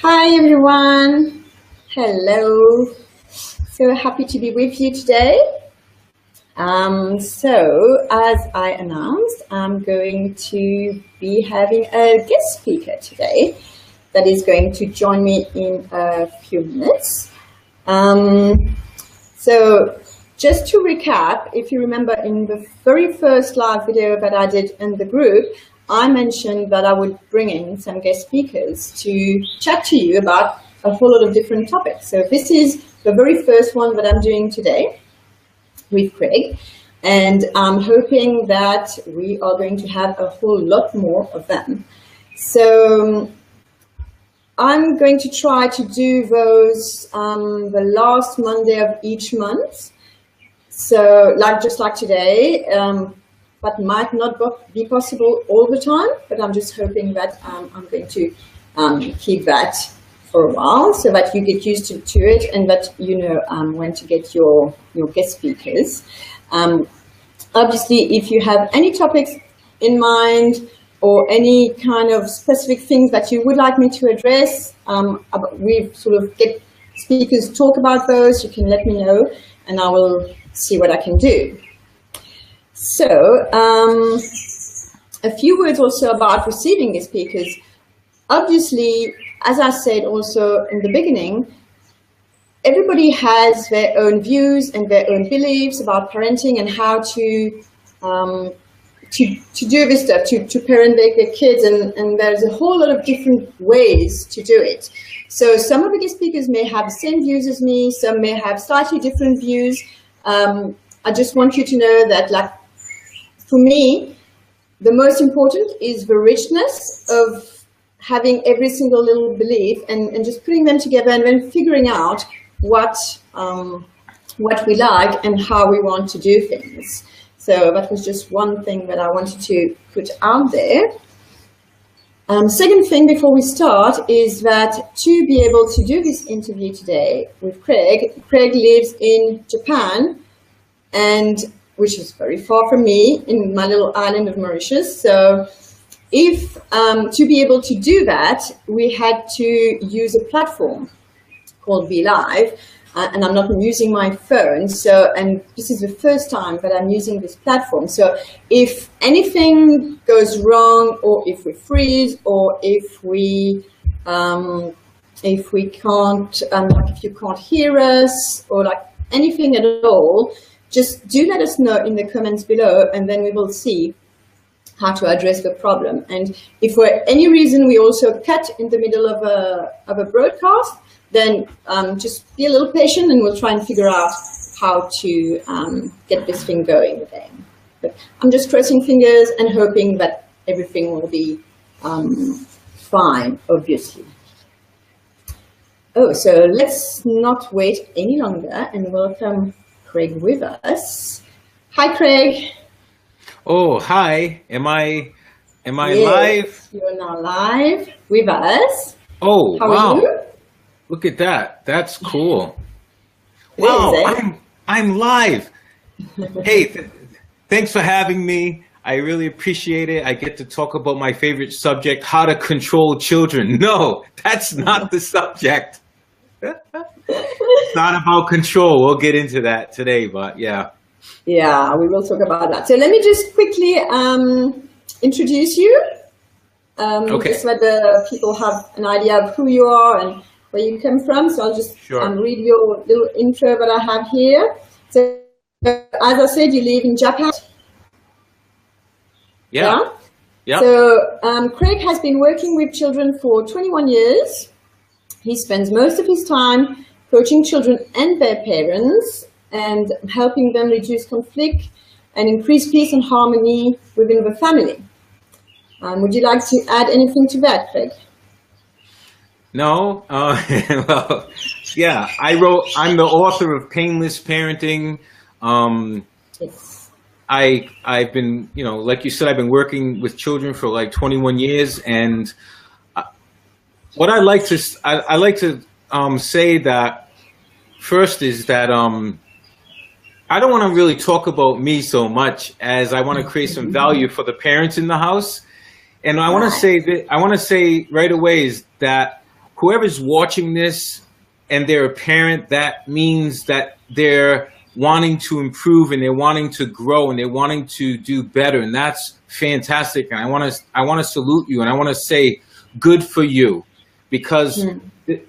Hi everyone. Hello. So happy to be with you today. As I announced, I'm going to be having a guest speaker today that is going to join me in a few minutes. So just to recap, if you remember in the very first live video that I did in the group, I mentioned that I would bring in some guest speakers to chat to you about a whole lot of different topics. So this is the very first one that I'm doing today with Craig, and I'm hoping that we are going to have a whole lot more of them. So I'm going to try to do those the last Monday of each month. So just like today, but might not be possible all the time, but I'm just hoping that I'm going to keep that for a while so that you get used to it and that you know when to get your guest speakers. Obviously, if you have any topics in mind or any kind of specific things that you would like me to address, we sort of get speakers talk about those, you can let me know and I will see what I can do. So, a few words also about receiving guest speakers. Obviously, as I said also in the beginning, everybody has their own views and their own beliefs about parenting and how to do this stuff, to parent their kids, and there's a whole lot of different ways to do it. So some of the guest speakers may have the same views as me, some may have slightly different views. I just want you to know that, for me, the most important is the richness of having every single little belief and just putting them together and then figuring out what we like and how we want to do things. So that was just one thing that I wanted to put out there. Second thing before we start is that to be able to do this interview today with Craig lives in Japan, and which is very far from me in my little island of Mauritius. So if to be able to do that, we had to use a platform called VLive, and I'm not using my phone. So, and this is the first time that I'm using this platform. So if anything goes wrong, or if we freeze, or if we can't, if you can't hear us, or anything at all, just do let us know in the comments below, and then we will see how to address the problem. And if for any reason we also cut in the middle of a broadcast, then just be a little patient and we'll try and figure out how to get this thing going again. But I'm just crossing fingers and hoping that everything will be fine, obviously. Oh, so let's not wait any longer and welcome Craig with us. Hi, Craig. Oh, hi. Am I Yes, live? you're now live with us. Oh, How wow. are you? Look at that. That's cool. It Wow, is, eh? I'm live. Hey, thanks for having me. I really appreciate it. I get to talk about my favorite subject, how to control children. No, that's not the subject. It's not about control. We'll get into that today, but yeah. Yeah, we will talk about that. So let me just quickly introduce you, Okay. just so that the people have an idea of who you are and where you come from. So I'll just Sure. read your little intro that I have here. So as I said, you live in Japan. Yeah. Yeah. So Craig has been working with children for 21 years. He spends most of his time coaching children and their parents and helping them reduce conflict and increase peace and harmony within the family. Would you like to add anything to that, Craig? No. Well, yeah. I'm the author of Painless Parenting. Yes. I've been, like you said, I've been working with children for like 21 years, and what I like to say that first is that I don't want to really talk about me so much as I want to create some value for the parents in the house, and I want to say right away is that whoever's watching this and they're a parent, that means that they're wanting to improve and they're wanting to grow and they're wanting to do better. And that's fantastic. And I want to salute you, and I want to say good for you, because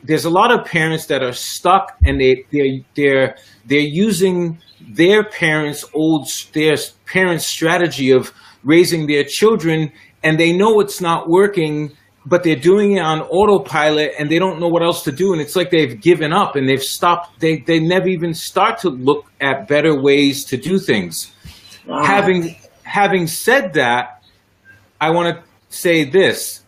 there's a lot of parents that are stuck, and they're using their parents' strategy of raising their children, and they know it's not working, but they're doing it on autopilot and they don't know what else to do. And it's like they've given up and they've stopped. They never even start to look at better ways to do things. Wow. Having said that, I want to say this.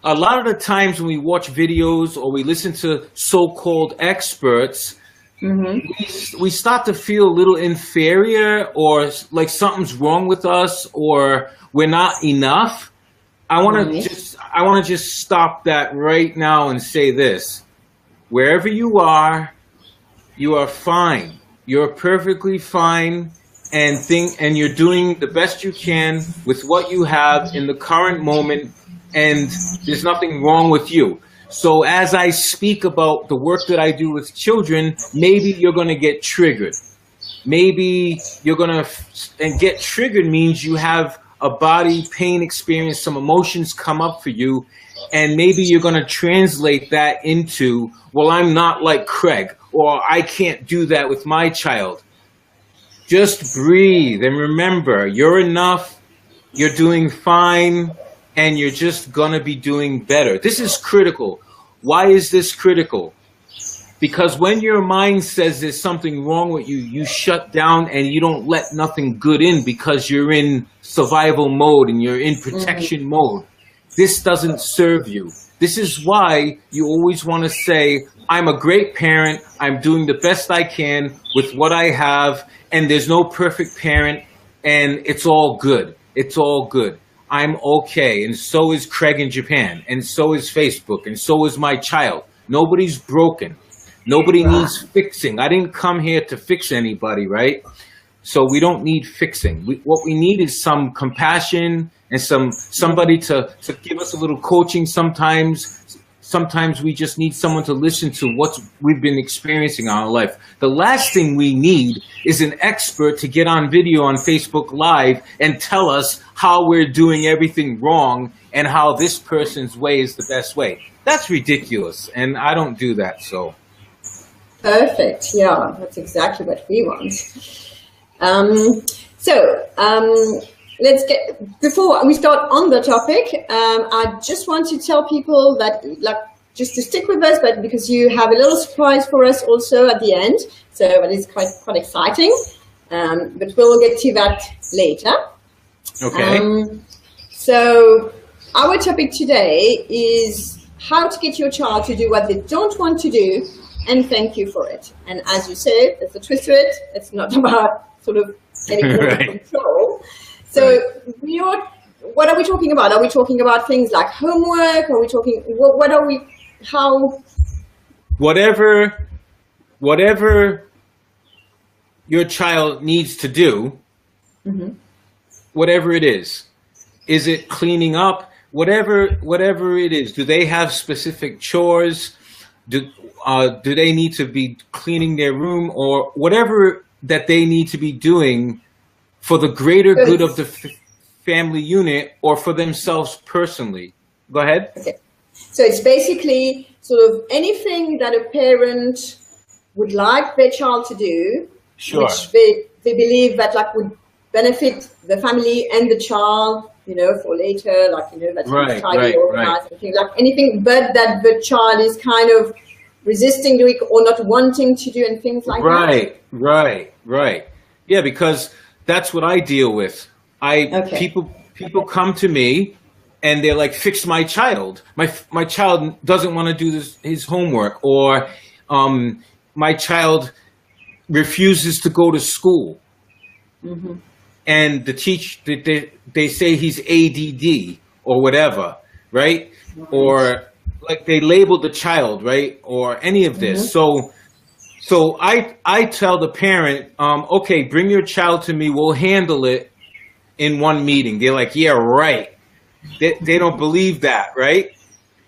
A lot of the times when we watch videos or we listen to so-called experts, we start to feel a little inferior, or like something's wrong with us, or we're not enough. I want to just stop that right now and say this. Wherever you are fine. You're perfectly fine, and you're doing the best you can with what you have in the current moment, and there's nothing wrong with you. So as I speak about the work that I do with children, maybe you're going to get triggered. Maybe you're going to, and get triggered means you have a body pain experience, some emotions come up for you, and maybe you're going to translate that into, well, I'm not like Craig, or I can't do that with my child. Just breathe and remember, you're enough, you're doing fine, and you're just going to be doing better. This is critical. Why is this critical? Because when your mind says there's something wrong with you, you shut down and you don't let nothing good in, because you're in survival mode and you're in protection mode. This doesn't serve you. This is why you always want to say, I'm a great parent. I'm doing the best I can with what I have. And there's no perfect parent. And it's all good. It's all good. I'm okay. And so is Craig in Japan. And so is Facebook. And so is my child. Nobody's broken. Nobody needs fixing. I didn't come here to fix anybody, right? So we don't need fixing. What we need is some compassion and somebody to give us a little coaching sometimes. Sometimes we just need someone to listen to what we've been experiencing in our life. The last thing we need is an expert to get on video on Facebook Live and tell us how we're doing everything wrong and how this person's way is the best way. That's ridiculous, and I don't do that, so. Perfect. Yeah, that's exactly what we want. Let's get, before we start on the topic, I just want to tell people that, like, just to stick with us, but because you have a little surprise for us also at the end, so that is quite exciting. But we'll get to that later. Okay. So our topic today is how to get your child to do what they don't want to do, and thank you for it. And as you said, there's a twist to it. It's not about sort of getting more control. So what are we talking about? Are we talking about things like homework? Are we talking, what are we, how? Whatever your child needs to do, whatever it is it cleaning up? Whatever it is, do they have specific chores? Do they need to be cleaning their room, or whatever that they need to be doing for the greater good of the family unit or for themselves personally? Go ahead. Okay. So it's basically sort of anything that a parent would like their child to do, which they believe that like would benefit the family and the child, you know, for later, like, you know, that's tidy, organized, anything, like anything, but that the child is kind of resisting doing or not wanting to do, and things like that. Right. Yeah, because that's what I deal with. People come to me and they're like, fix my child. My child doesn't want to do his homework, or my child refuses to go to school. And they say he's ADD or whatever, right? Or like they labeled the child, right? Or any of this. So I tell the parent, okay, bring your child to me. We'll handle it in one meeting. They're like, yeah, right. They don't believe that, right?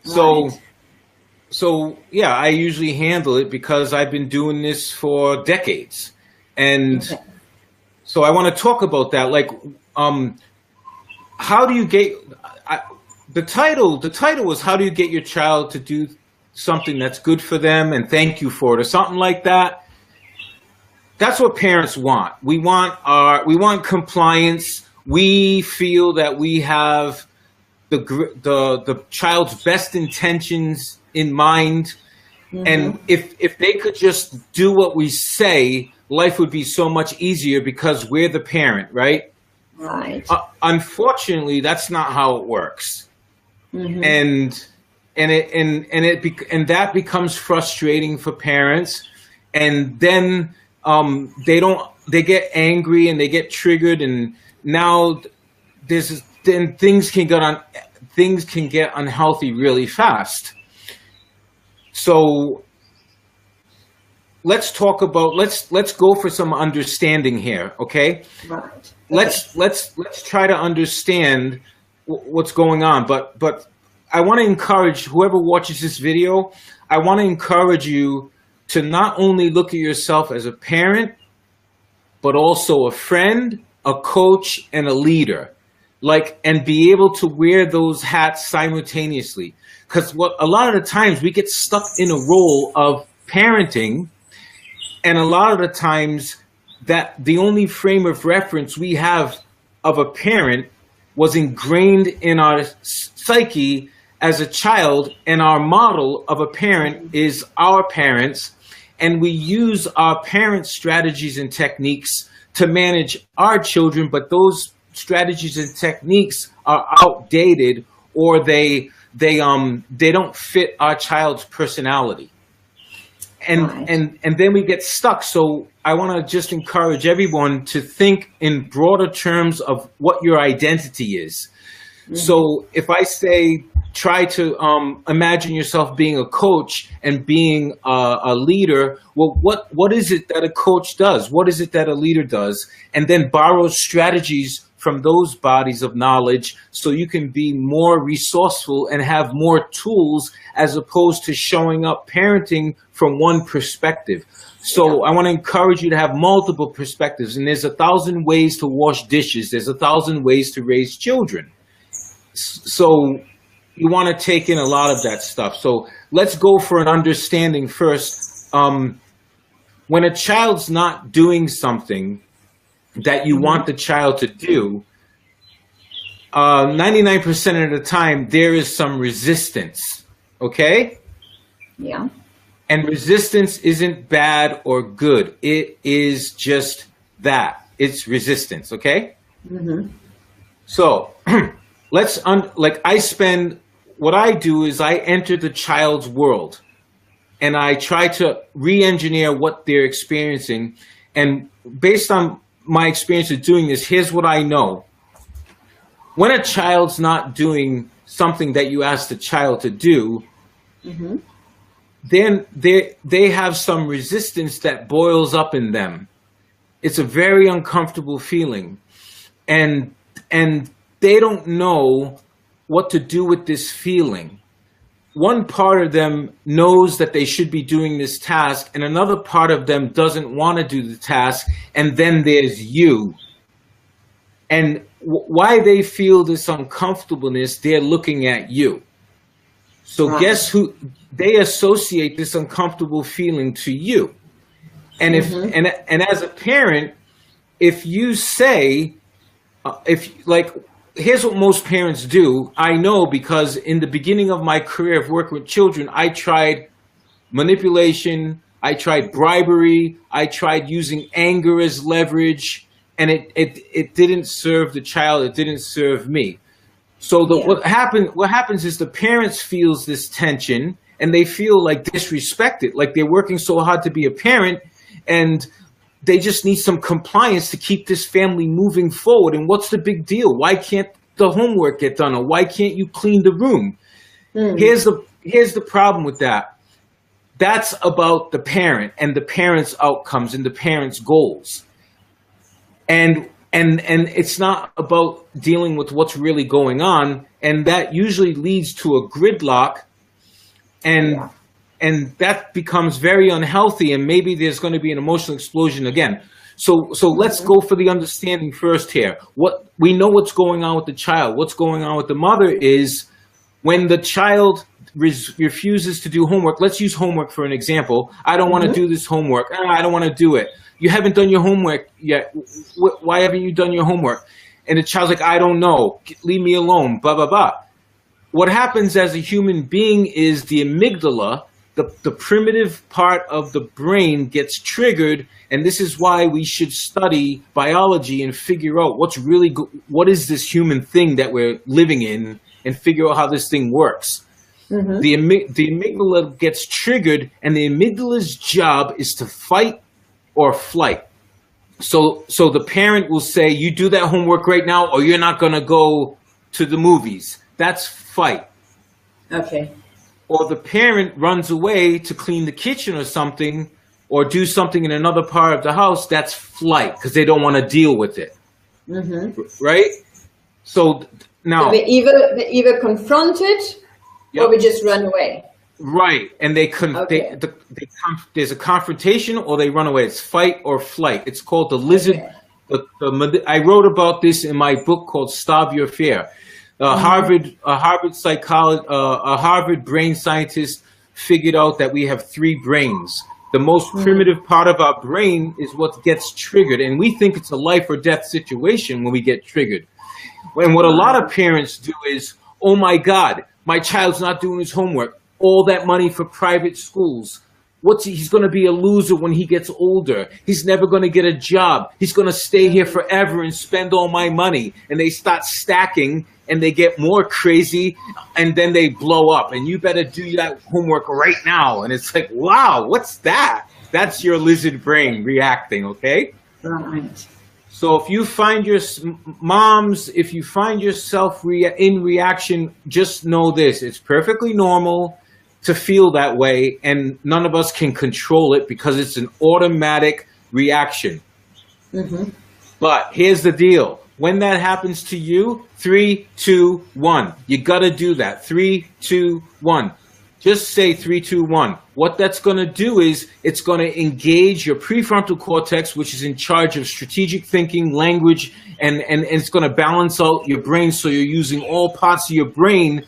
So, Right. so I tell the parent, okay, bring your child to me. We'll handle it in one meeting. They're like, yeah, right. They don't believe that, right? So, so, so I tell the parent, okay, bring your child to me. We'll handle it in one meeting. They're like, yeah, right. so yeah, I usually handle it because I've been doing this for decades. And Okay. so I want to talk about that. Like, how do you get, I, the title was how do you get your child to do something that's good for them and thank you for it or something like that. That's what parents want. We want compliance. We feel that we have the child's best intentions in mind. And if they could just do what we say, life would be so much easier because we're the parent, right? Right. Unfortunately, that's not how it works. And that becomes frustrating for parents. And then they get angry and they get triggered, and now then things can get unhealthy really fast. So let's go for some understanding here, okay? Right. Let's try to understand what's going on. But I want to encourage whoever watches this video. I want to encourage you to not only look at yourself as a parent, but also a friend, a coach, and a leader. And be able to wear those hats simultaneously. Because a lot of the times we get stuck in a role of parenting, and a lot of the times that the only frame of reference we have of a parent was ingrained in our psyche as a child, and our model of a parent is our parents, and we use our parents' strategies and techniques to manage our children, but those strategies and techniques are outdated, or they don't fit our child's personality. And then we get stuck. So I want to just encourage everyone to think in broader terms of what your identity is. So if I say, try to imagine yourself being a coach and being a leader, well, what is it that a coach does? What is it that a leader does? And then borrow strategies from those bodies of knowledge so you can be more resourceful and have more tools, as opposed to showing up parenting from one perspective. So I want to encourage you to have multiple perspectives. And there's 1,000 ways to wash dishes. There's 1,000 ways to raise children. So you want to take in a lot of that stuff. So let's go for an understanding first. When a child's not doing something that you want the child to do, 99% of the time there is some resistance, okay? Yeah. And resistance isn't bad or good. It is just that. It's resistance, okay? So what I do is I enter the child's world and I try to re-engineer what they're experiencing. And based on my experience of doing this, here's what I know. When a child's not doing something that you ask the child to do, then they have some resistance that boils up in them. It's a very uncomfortable feeling. And they don't know what to do with this feeling. One part of them knows that they should be doing this task, and another part of them doesn't want to do the task, and then there's you. And why they feel this uncomfortableness, they're looking at you. So guess who? They associate this uncomfortable feeling to you. And and as a parent, if you say, here's what most parents do. I know, because in the beginning of my career of working with children, I tried manipulation, I tried bribery, I tried using anger as leverage, and it didn't serve the child, it didn't serve me. So what happens is the parents feels this tension, and they feel like disrespected, like they're working so hard to be a parent, and they just need some compliance to keep this family moving forward. And what's the big deal? Why can't the homework get done? Or why can't you clean the room? Here's the problem with that. That's about the parent and the parent's outcomes and the parent's goals. And it's not about dealing with what's really going on. And that usually leads to a gridlock. And and that becomes very unhealthy, and maybe there's going to be an emotional explosion again. So let's go for the understanding first here. What we know what's going on with the child. What's going on with the mother is when the child refuses to do homework. Let's use homework for an example. I don't want to do this homework. I don't want to do it. You haven't done your homework yet. Why haven't you done your homework? And the child's like, I don't know. Leave me alone. Blah, blah, blah. What happens as a human being is the amygdala, the primitive part of the brain, gets triggered. And this is why we should study biology and figure out what is this human thing that we're living in, and figure out how this thing works. The amygdala gets triggered, and the amygdala's job is to fight or flight. So the parent will say, you do that homework right now, or you're not going to go to the movies. That's fight. Okay. Or the parent runs away to clean the kitchen or something, or do something in another part of the house. That's flight, because they don't want to deal with it. Right? So now... So they either confront it, or we just run away. Right, and there's a confrontation, or they run away. It's fight or flight. It's called the lizard. Okay. I wrote about this in my book called Starve Your Fear. A Harvard brain scientist figured out that we have 3 brains. The most primitive part of our brain is what gets triggered, and we think it's a life or death situation when we get triggered. And what a lot of parents do is, oh my God, my child's not doing his homework. All that money for private schools. He's going to be a loser when he gets older. He's never going to get a job. He's going to stay here forever and spend all my money. And they start stacking, and they get more crazy, and then they blow up. And you better do that homework right now. And it's like, wow, what's that? That's your lizard brain reacting, okay? Right. So if you find if you find yourself in reaction, just know this. It's perfectly normal to feel that way, and none of us can control it because it's an automatic reaction. But here's the deal. When that happens to you, 3, 2, 1. You got to do that. 3, 2, 1. Just say 3, 2, 1. What that's going to do is it's going to engage your prefrontal cortex, which is in charge of strategic thinking, language, and it's going to balance out your brain so you're using all parts of your brain.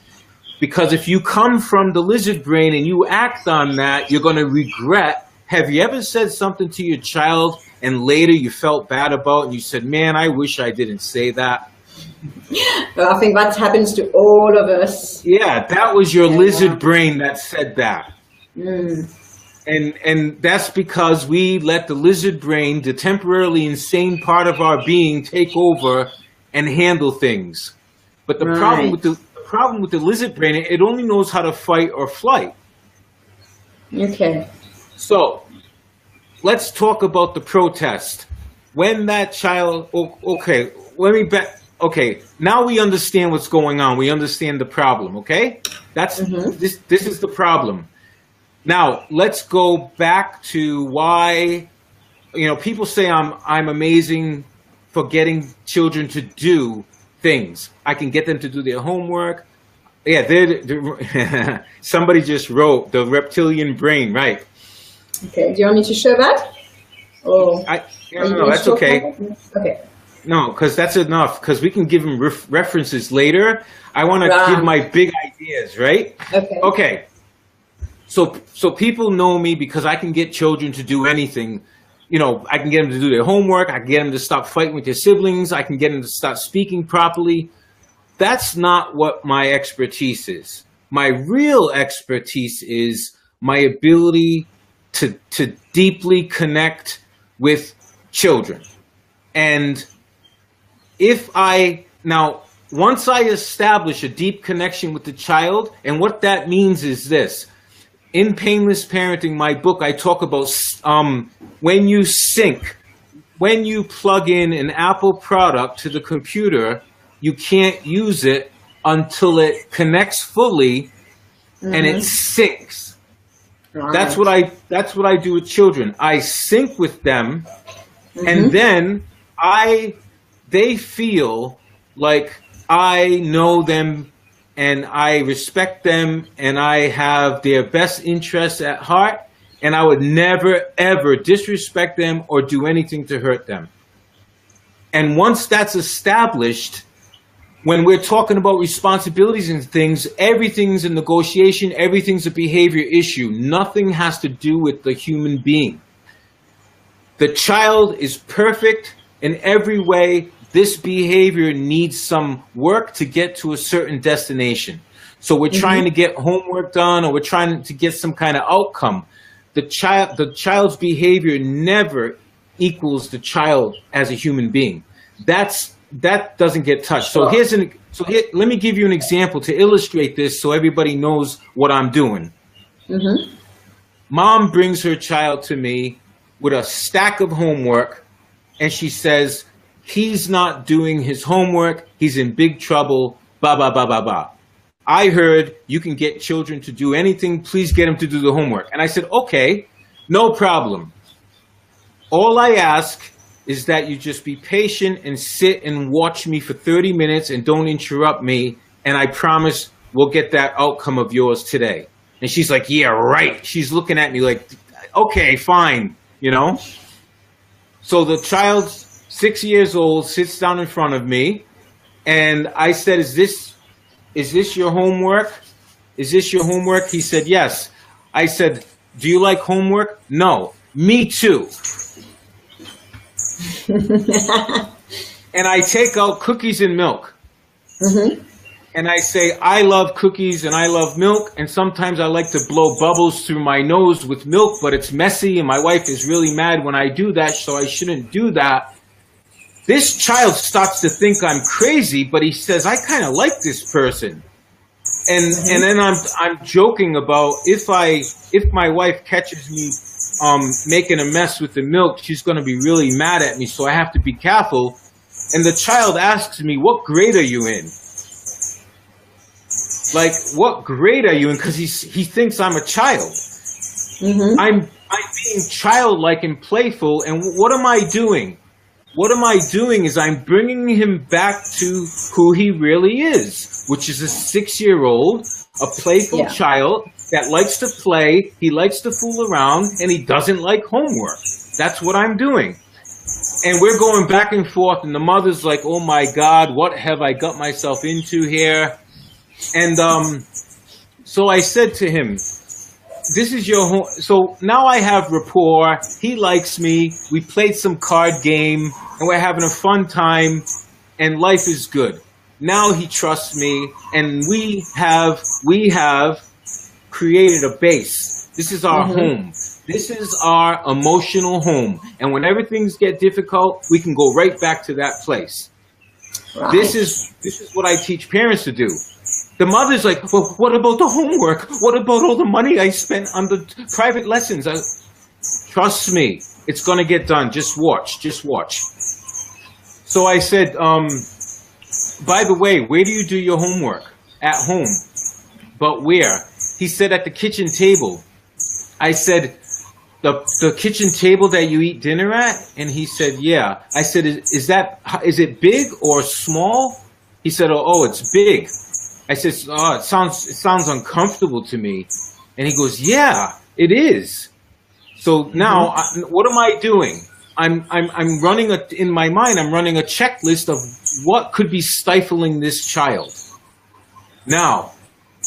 Because if you come from the lizard brain and you act on that, you're going to regret. Have you ever said something to your child and later you felt bad about it and you said, man, I wish I didn't say that? Well, I think that happens to all of us. Yeah, that was your lizard brain that said that. And that's because we let the lizard brain, the temporarily insane part of our being, take over and handle things. But the problem with the lizard brain, it only knows how to fight or flight. Okay. So let's talk about the protest. When that child, okay, now we understand what's going on. We understand the problem, okay? This is the problem. Now, let's go back to why, people say I'm amazing for getting children to do things. I can get them to do their homework. Yeah, somebody just wrote the reptilian brain, right? Okay, do you want me to show that? No, that's okay. Okay. No, because that's enough, because we can give them references later. I want to give my big ideas, right? Okay. So people know me because I can get children to do anything. I can get them to do their homework. I can get them to stop fighting with their siblings. I can get them to stop speaking properly. That's not what my expertise is. My real expertise is my ability to deeply connect with children. And once I establish a deep connection with the child, and what that means is this. In Painless Parenting, my book, I talk about when you plug in an Apple product to the computer, you can't use it until it connects fully and it syncs. Right. That's what I do with children. I sync with them, and then they feel like I know them and I respect them, and I have their best interests at heart, and I would never, ever disrespect them or do anything to hurt them. And once that's established, when we're talking about responsibilities and things, everything's a negotiation, everything's a behavior issue. Nothing has to do with the human being. The child is perfect in every way. This behavior needs some work to get to a certain destination. So we're trying to get homework done, or we're trying to get some kind of outcome. The child's behavior never equals the child as a human being. That doesn't get touched. So let me give you an example to illustrate this, so everybody knows what I'm doing. Mom brings her child to me with a stack of homework, and she says, he's not doing his homework, he's in big trouble, blah, blah, blah, blah, blah. I heard you can get children to do anything, please get them to do the homework. And I said, okay, no problem. All I ask is that you just be patient and sit and watch me for 30 minutes and don't interrupt me, and I promise we'll get that outcome of yours today. And she's like, yeah, right. She's looking at me like, okay, fine, you know? So the child, 6 years old, sits down in front of me, and I said, is this your homework? Is this your homework? He said, yes. I said, do you like homework? No. Me too. And I take out cookies and milk. And I say, I love cookies and I love milk, and sometimes I like to blow bubbles through my nose with milk, but it's messy and my wife is really mad when I do that, so I shouldn't do that. This child starts to think I'm crazy, but he says, I kind of like this person. And then I'm joking about if my wife catches me making a mess with the milk, she's going to be really mad at me, so I have to be careful. And the child asks me, what grade are you in? Like, what grade are you in? Because he thinks I'm a child. I'm being childlike and playful, and what am I doing? What am I doing is I'm bringing him back to who he really is, which is a 6-year-old, a playful child that likes to play, he likes to fool around, and he doesn't like homework. That's what I'm doing. And we're going back and forth, and the mother's like, oh my God, what have I got myself into here? And so I said to him, this is your home. So now I have rapport. He likes me. We played some card game, and we're having a fun time, and life is good. Now he trusts me, and we have created a base. This is our home. This is our emotional home. And when everything's get difficult, we can go right back to that place. Right. This is what I teach parents to do. The mother's like, well, what about the homework? What about all the money I spent on the private lessons? Trust me, it's going to get done. Just watch. So I said, by the way, where do you do your homework? At home. But where? He said, at the kitchen table. I said, the kitchen table that you eat dinner at? And he said, yeah. I said, is it big or small? He said, oh, it's big. I said, oh, it sounds uncomfortable to me. And he goes, yeah, it is. So now, what am I doing? I'm running in my mind, I'm running a checklist of what could be stifling this child. Now,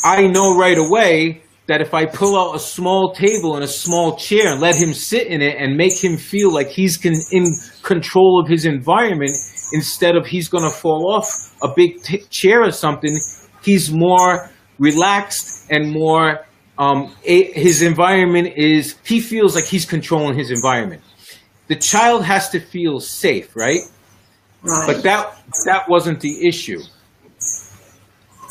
I know right away that if I pull out a small table and a small chair and let him sit in it and make him feel like he's in control of his environment, instead of he's going to fall off a big chair or something, he's more relaxed and more, his environment he feels like he's controlling his environment. The child has to feel safe, right? Right. But that wasn't the issue.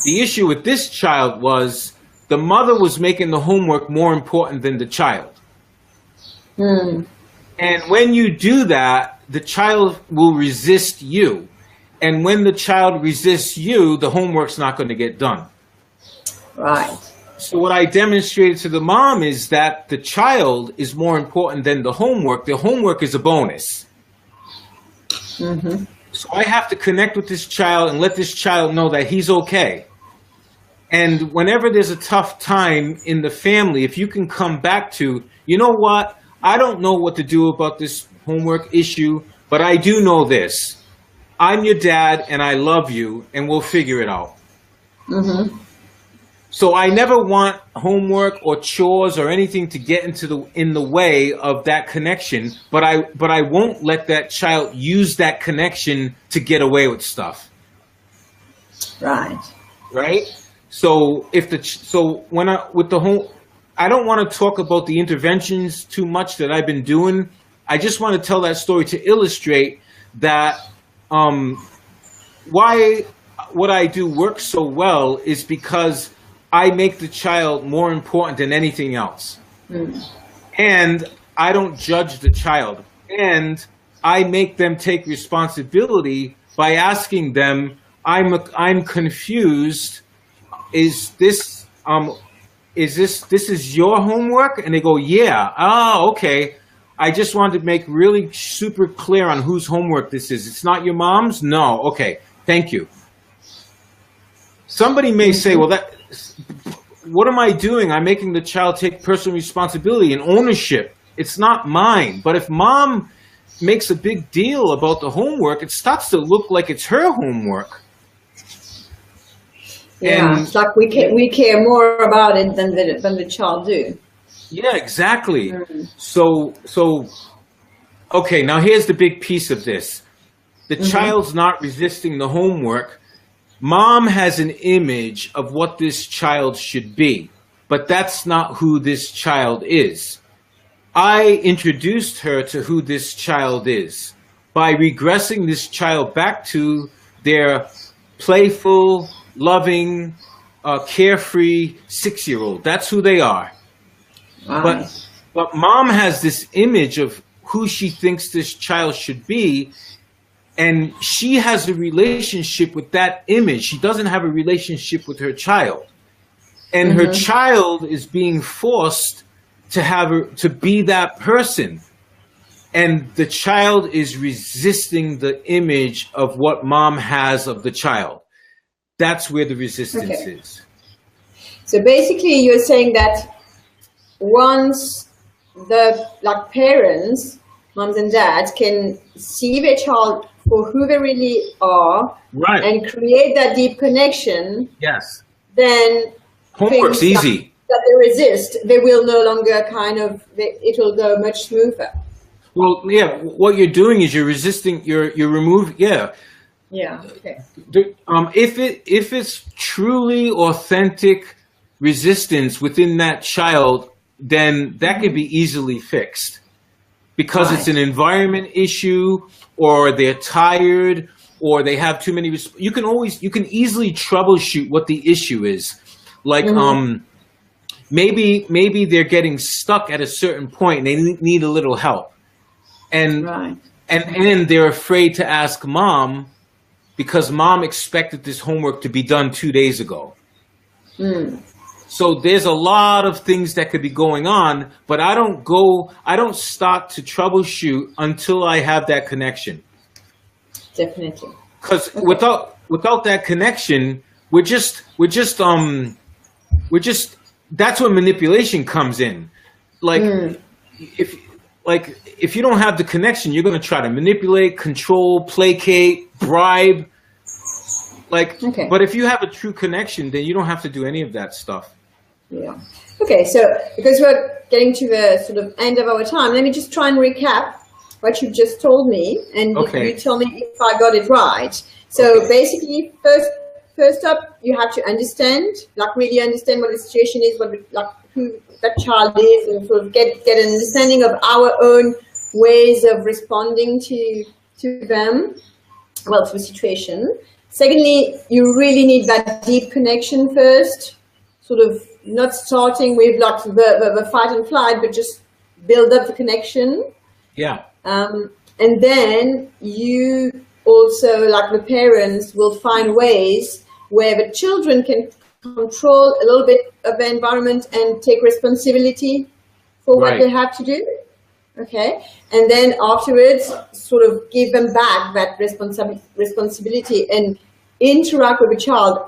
The issue with this child was the mother was making the homework more important than the child. And when you do that, the child will resist you. And when the child resists you, the homework's not going to get done. Right. So what I demonstrated to the mom is that the child is more important than the homework. The homework is a bonus. So I have to connect with this child and let this child know that he's okay. And whenever there's a tough time in the family, if you can come back to, you know what, I don't know what to do about this homework issue, but I do know this. I'm your dad and I love you and we'll figure it out. Mm-hmm. So I never want homework or chores or anything to get in the way of that connection, but I won't let that child use that connection to get away with stuff. Right. Right? So I don't want to talk about the interventions too much that I've been doing. I just want to tell that story to illustrate that why what I do works so well is because I make the child more important than anything else. Mm. And I don't judge the child. And I make them take responsibility by asking them, I'm confused. Is this your homework? And they go, yeah. Oh, okay. I just wanted to make really super clear on whose homework this is. It's not your mom's? No. Okay. Thank you. Somebody may say, well, what am I doing? I'm making the child take personal responsibility and ownership. It's not mine. But if mom makes a big deal about the homework, it starts to look like it's her homework. Yeah, and, it's like we care more about it than the child do. Yeah, exactly. So okay, now here's the big piece of this. The child's not resisting the homework. Mom has an image of what this child should be, but that's not who this child is. I introduced her to who this child is by regressing this child back to their playful, loving, carefree 6-year-old. That's who they are. Right. But mom has this image of who she thinks this child should be, and she has a relationship with that image. She doesn't have a relationship with her child. And her child is being forced to be that person. And the child is resisting the image of what mom has of the child. That's where the resistance is. So basically you're saying that once the parents, moms and dads, can see their child for who they really are, right, and create that deep connection, yes, then homework's easy. That they resist, they will no longer it will go much smoother. Well, yeah, what you're doing is you're resisting, you're removing, yeah. Yeah, okay. If it's truly authentic resistance within that child, then that could be easily fixed. Because it's an environment issue, or they're tired, or they have too many. You can easily troubleshoot what the issue is. Like maybe they're getting stuck at a certain point and they need a little help, and they're afraid to ask mom because mom expected this homework to be done 2 days ago. So there's a lot of things that could be going on, but I don't start to troubleshoot until I have that connection. Definitely. Because without that connection, we're just that's when manipulation comes in. Like if you don't have the connection, you're going to try to manipulate, control, placate, bribe. But if you have a true connection, then you don't have to do any of that stuff. Yeah. Okay, so because we're getting to the sort of end of our time, let me just try and recap what you've just told me, and you tell me if I got it right. So basically, first up, you have to understand, really understand what the situation is, who that child is, and sort of get an understanding of our own ways of responding to them, to the situation. Secondly, you really need that deep connection first, sort of not starting with the fight and flight, but just build up the connection. Yeah. And then you also, the parents, will find ways where the children can control a little bit of the environment and take responsibility for what they have to do. Okay. And then afterwards, sort of give them back that responsibility and interact with the child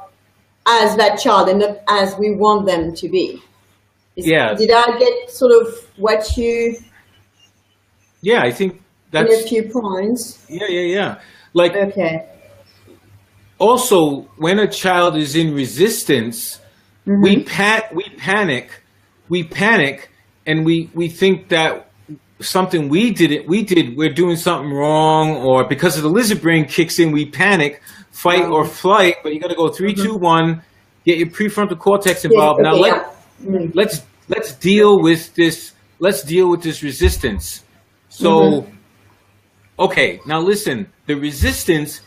as that child and not as we want them to be. Yeah. Did I get sort of what you? Yeah, I think that's in a few points. Yeah. Like, okay. Also, when a child is in resistance, we panic, and we think that something we're doing something wrong, or because of the lizard brain kicks in, we panic, fight or flight. But you got to go 3, 2, 1, get your prefrontal cortex involved. Yes, okay, now let's deal with this. Let's deal with this resistance. So, okay, now listen. The resistance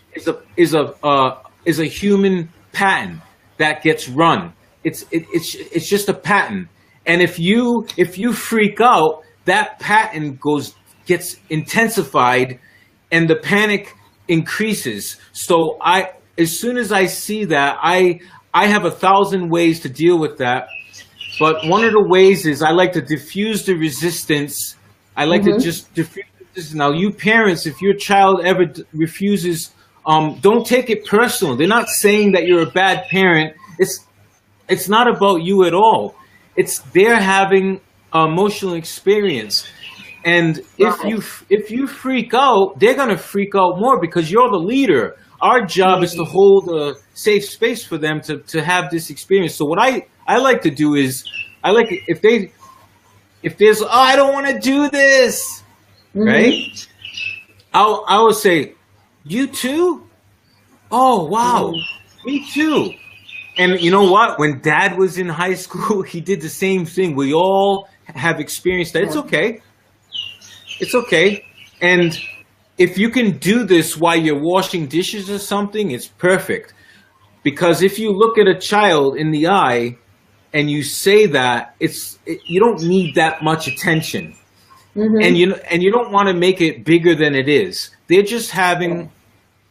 is a human pattern that gets run. It's just a pattern, and if you freak out, that pattern gets intensified, and the panic increases. So as soon as I see that, I have 1,000 ways to deal with that. But one of the ways is I like to diffuse the resistance. I like to just diffuse this. Now, you parents, if your child ever refuses, don't take it personal. They're not saying that you're a bad parent. It's not about you at all. They're having emotional experience. And if you freak out, they're going to freak out more because you're the leader. Our job is to hold a safe space for them to have this experience. So what I like to do is, if there's, oh, I don't want to do this, right? I will say, you too? Oh, wow, me too. And you know what? When Dad was in high school, he did the same thing. We all have experienced that. It's okay. It's okay. And if you can do this while you're washing dishes or something, it's perfect. Because if you look at a child in the eye and you say that, you don't need that much attention. And you don't want to make it bigger than it is. They're just having,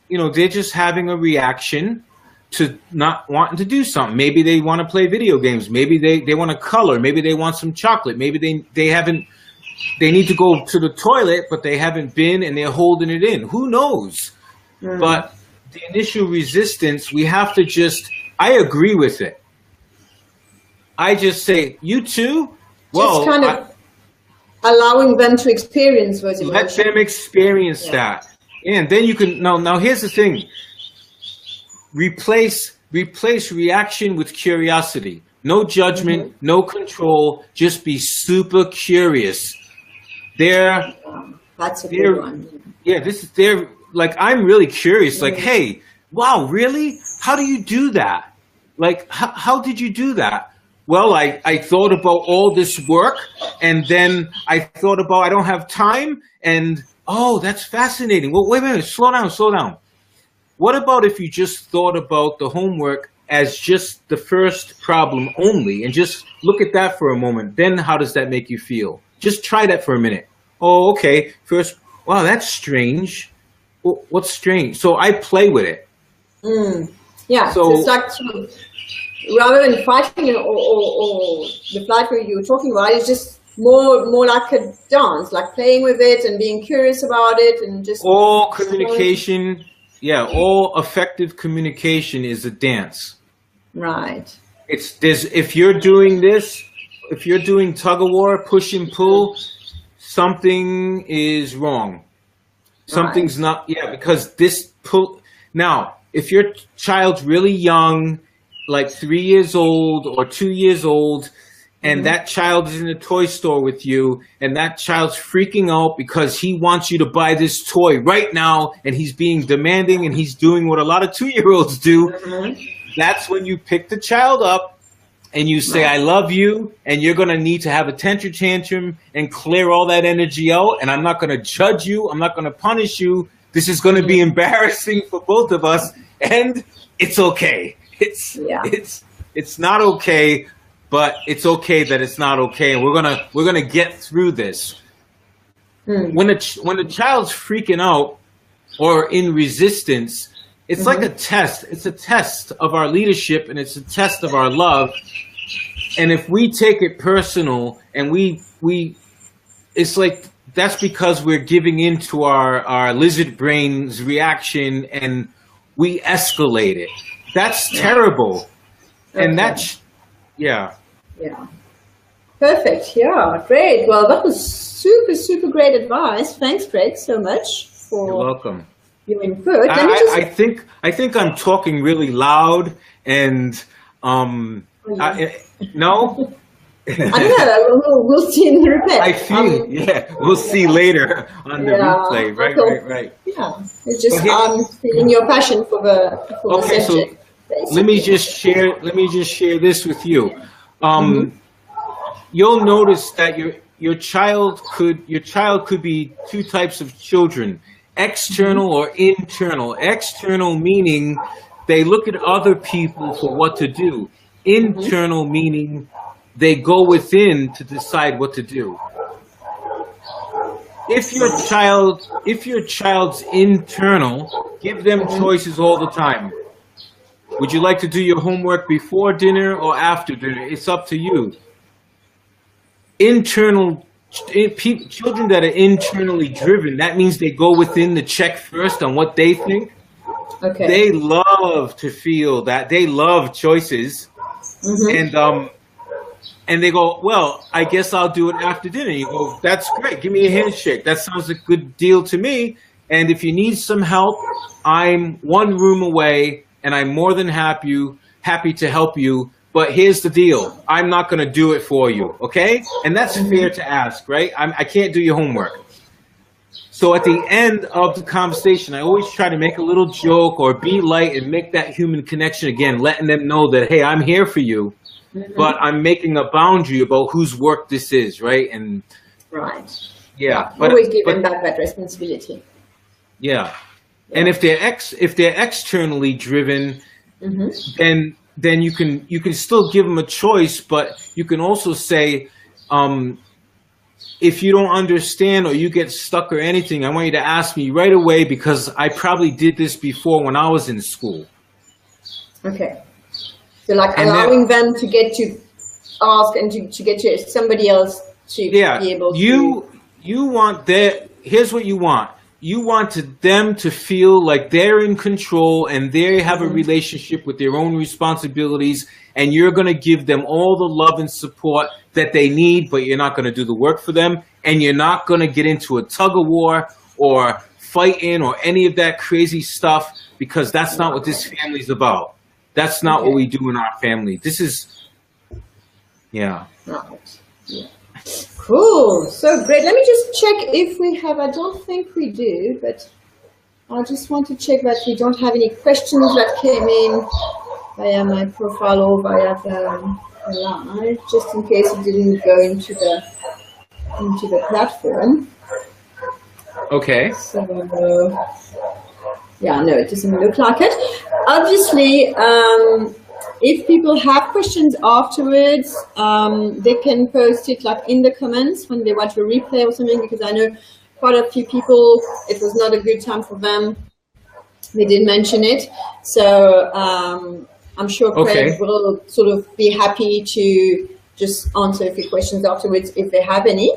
a reaction to not wanting to do something. Maybe they want to play video games. Maybe they want to color. Maybe they want some chocolate. Maybe they need to go to the toilet, but they haven't been and they're holding it in. Who knows? But the initial resistance, we have to I agree with it. I just say, you too? Well, just kind of allowing them to experience those emotions. Let them experience that. And then you can, now here's the thing. Replace reaction with curiosity. No judgment, no control, just be super curious. That's a good one. Yeah, like, I'm really curious. Like, hey, wow, really? How do you do that? Like, how did you do that? Well, I thought about all this work, and then I thought about I don't have time, and oh, that's fascinating. Well, wait a minute, slow down. What about if you just thought about the homework as just the first problem only, and just look at that for a moment? Then how does that make you feel? Just try that for a minute. Oh, okay. First, wow, that's strange. Well, what's strange? So I play with it. Yeah, so it's like sort of, rather than fighting or the fight where you were talking about, it's just more like a dance, like playing with it and being curious about it, and just all communication. Yeah, all effective communication is a dance. Right. If you're doing this, if you're doing tug of war, push and pull, something is wrong. Something's not, because this pull. Now, if your child's really young, like 3 years old or 2 years old, and that child is in a toy store with you, and that child's freaking out because he wants you to buy this toy right now, and he's being demanding, and he's doing what a lot of 2-year-olds do, that's when you pick the child up and you say, I love you, and you're going to need to have a temper tantrum and clear all that energy out, and I'm not going to judge you. I'm not going to punish you. This is going to be embarrassing for both of us, and it's okay. It's not okay, but it's okay that it's not okay, and we're gonna get through this. When a child's freaking out or in resistance, it's like a test. It's a test of our leadership, and it's a test of our love. And if we take it personal, and it's like that's because we're giving into our lizard brain's reaction, and we escalate it. That's terrible. And Okay. that's, yeah. Yeah. Perfect. Yeah. Great. Well, that was super, super great advice. Thanks, Craig, so much You're for welcome. your input. Let me just. I think I'm talking really loud and no. I don't know. We'll see in the replay. I feel we'll see later on the replay. Right. Yeah, it's just feeling your passion for the subject. So basically. let me just share this with you. You'll notice that your child could be two types of children, external or internal. External meaning they look at other people for what to do. Internal meaning they go within to decide what to do. If your child's internal, give them choices all the time. Would you like to do your homework before dinner or after dinner? It's up to you. Children that are internally driven, that means they go within to check first on what they think. Okay. They love to feel that. They love choices. And they go, well, I guess I'll do it after dinner. You go, that's great. Give me a handshake. That sounds a good deal to me. And if you need some help, I'm one room away, and I'm more than happy to help you. But here's the deal. I'm not going to do it for you, okay? And that's fair to ask, right? I can't do your homework. So at the end of the conversation, I always try to make a little joke or be light and make that human connection again, letting them know that, hey, I'm here for you. But I'm making a boundary about whose work this is, right? And yeah, but always give them back that responsibility. Yeah, and if they're externally driven, then you can still give them a choice, but you can also say, if you don't understand or you get stuck or anything, I want you to ask me right away because I probably did this before when I was in school. Okay. So like allowing them to get to ask and to get to somebody else to be able to. You want here's what you want. You want them to feel like they're in control and they have a relationship with their own responsibilities, and you're going to give them all the love and support that they need, but you're not going to do the work for them, and you're not going to get into a tug of war or fighting or any of that crazy stuff, because that's not what this family's about. That's not what we do in our family. This is, Cool. So great. Let me just check if we have, I don't think we do, but I just want to check that we don't have any questions that came in via my profile or via the live, just in case it didn't go into the platform. Okay. So, no, it doesn't look like it. Obviously, if people have questions afterwards, they can post it like in the comments when they watch a replay or something, because I know quite a few people, it was not a good time for them. They did mention it. So I'm sure Craig will sort of be happy to just answer a few questions afterwards if they have any.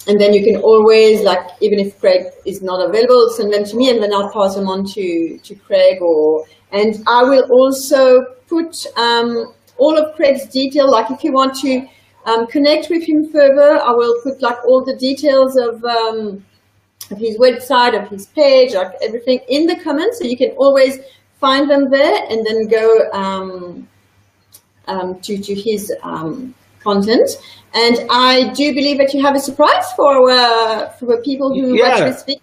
And then you can always, like, even if Craig is not available, send them to me and then I'll pass them on to Craig. And I will also put all of Craig's detail, like if you want to connect with him further, I will put like all the details of his website, of his page, like everything in the comments, so you can always find them there and then go to his content. And I do believe that you have a surprise for the people who watch this video.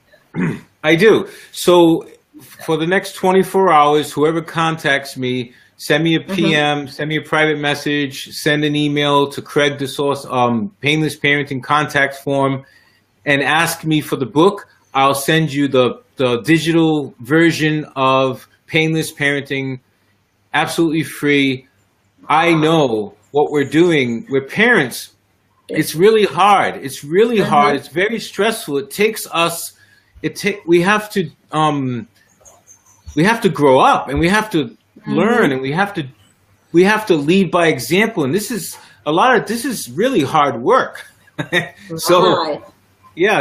I do. So for the next 24 hours, whoever contacts me, send me a PM, send me a private message, send an email to Craig DeSauce, Painless Parenting contact form, and ask me for the book. I'll send you the digital version of Painless Parenting, absolutely free. I know what we're doing. We're parents. It's really hard. It's really hard. It's very stressful. It takes us. We have to grow up, and we have to learn, and we have to lead by example. And this is really hard work. So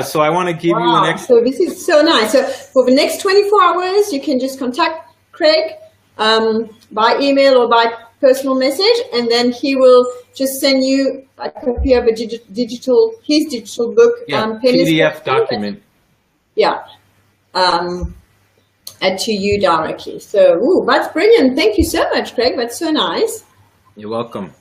so I want to give you an extra. So this is so nice. So for the next 24 hours, you can just contact Craig. by email or by personal message, and then he will just send you a copy of a his digital book, Painless PDF Parenting, document. To you directly. So, that's brilliant. Thank you so much, Craig. That's so nice. You're welcome.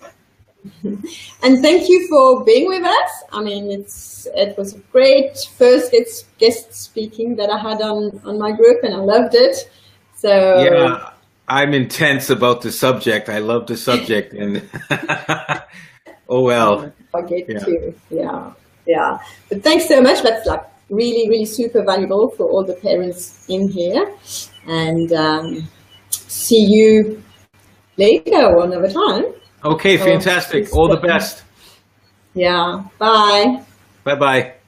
And thank you for being with us. I mean, it was a great first guest speaking that I had on my group, and I loved it. So yeah, I'm intense about the subject. I love the subject, and oh well. I get to, yeah. But thanks so much. That's like really, really super valuable for all the parents in here. And see you later or another time. Okay, fantastic. All the best. Yeah. Bye. Bye-bye.